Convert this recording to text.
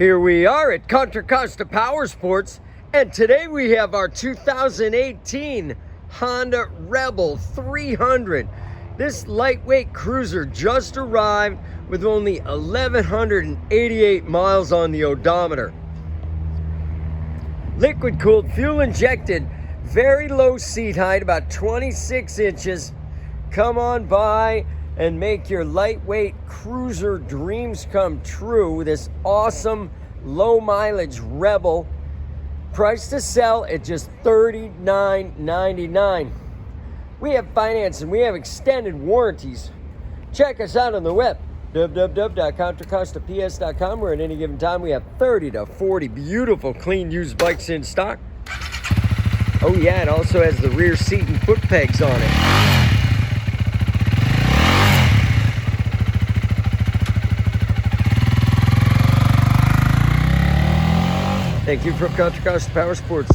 Here we are at Contra Costa Powersports, and today we have our 2018 Honda Rebel 300. This lightweight cruiser just arrived with only 1,188 miles on the odometer. Liquid cooled, fuel injected, very low seat height, about 26 inches. Come on by and make your lightweight cruiser dreams come true with this awesome low mileage Rebel. Price to sell at just $39.99. We have financing, we have extended warranties. Check us out on the web, www.contracostaps.com, where at any given time we have 30 to 40 beautiful clean used bikes in stock. Oh yeah, it also has the rear seat and foot pegs on it. Thank you from Contra Costa Powersports.